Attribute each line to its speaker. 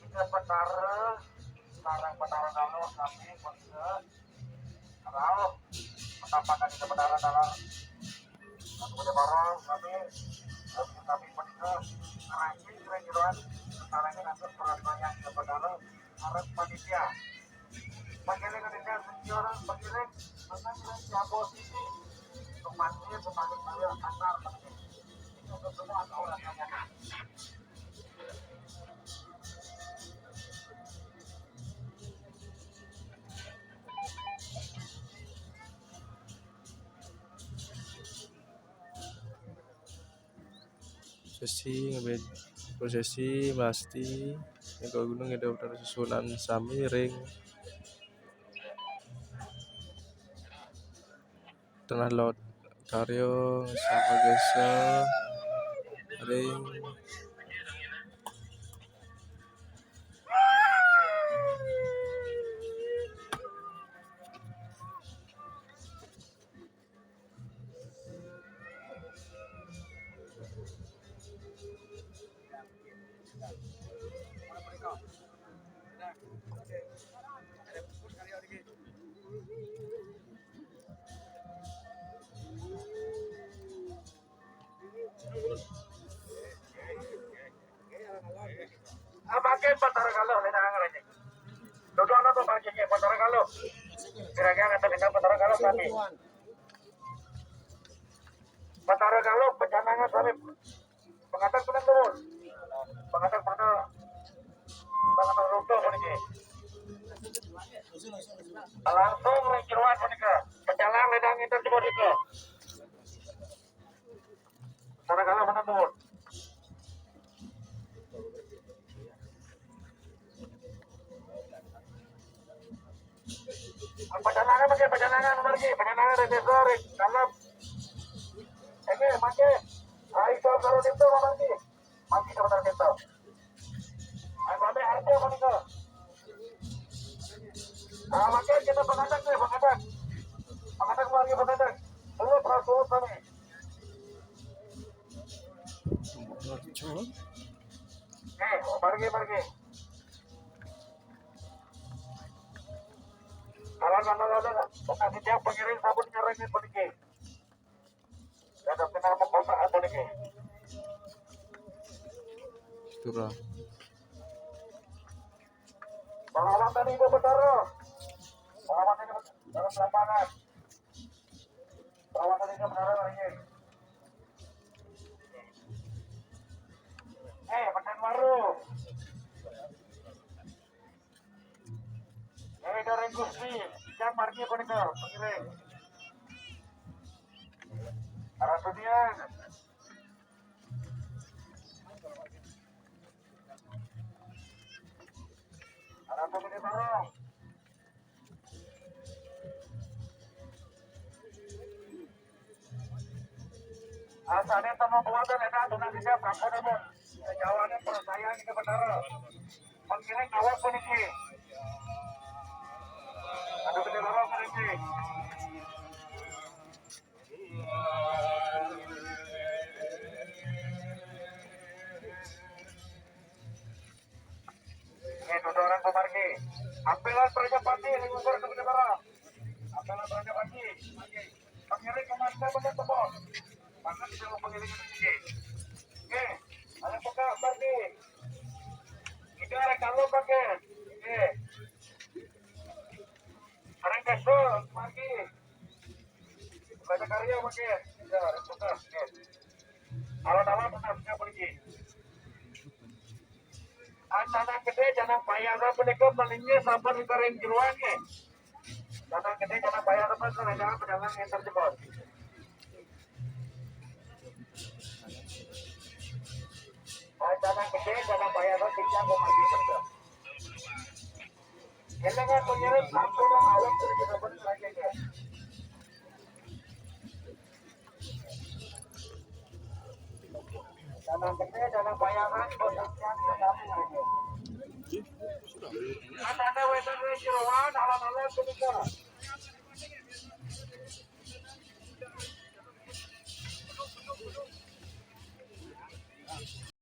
Speaker 1: ke Petara, sekarang Petara kalau kami ke Rauh, mendapatkan ke Petara dalam satu barang kami ke Ranking kira-kira sekarang ini nanti peraturannya ke Petara harus panitia. Bagaimana ketika sejarah bagaimana mengenai posisi temannya pemain saya antar itu semua orang yang
Speaker 2: prosesi pasti yang ke gunung ada udara susunan samiring tengah laut karyo sama gesa ring
Speaker 1: pakai Petara kalau lena ngaranya. Dodo anak tuh pakai Petara kalau. Kira-kira kata dengan Petara kalau kami. Petara kalau pencanangan sampai pengantar pernah turun. Pengantar pernah runtuh ini. Langsung rekiruan ini. Penjalan ledang itu coba itu. Petara kalau pernah turun. Perjalanan pergi perjalanan resor dalam ini pakai ayo kalau itu lagi masih sebentar itu ayo sampai harga apa nih pakai kita pengadak lagi pengadak dulu perasaan kami pergi kalau ada kasih dia pengirim sabun nyerangin pergi ada kenal mengkosa atau nih
Speaker 2: turah
Speaker 1: pengalaman tadi itu Petara pengalaman ini dalam lapangan pengalaman tadi itu Petara lagi Pekan Baru dari Gusti yang margi konikal pengiring arah dunia arah dunia barong asalnya temu buatan ada dengan kita bangkot apa jawabannya percaya kita benar pengiring jawab peniki ada benar orang peniki itu orang pemargi ambilan Prajapati yang mengukur ke negara ambilan Prajapati pengiring kemana benar tebon maka tidak mau pengiring ini ada buka pergi itu ada kalau pakai ada kasur pergi baca karya pakai ya buka alat-alat benar pergi Tanah gede jangan payah apa nih kok malingnya sampai di kering jeruannya. Tanah gede jangan payah apa jangan pedagang yang terjebak. Tanah gede jangan payah apa kita mau maju kerja. Ini kan penyirik sampai dan awam sudah kita beri lagi ya. Tanah gede jangan payah apa posisinya kami lagi. Ada wetan jeruan alam-alam ketika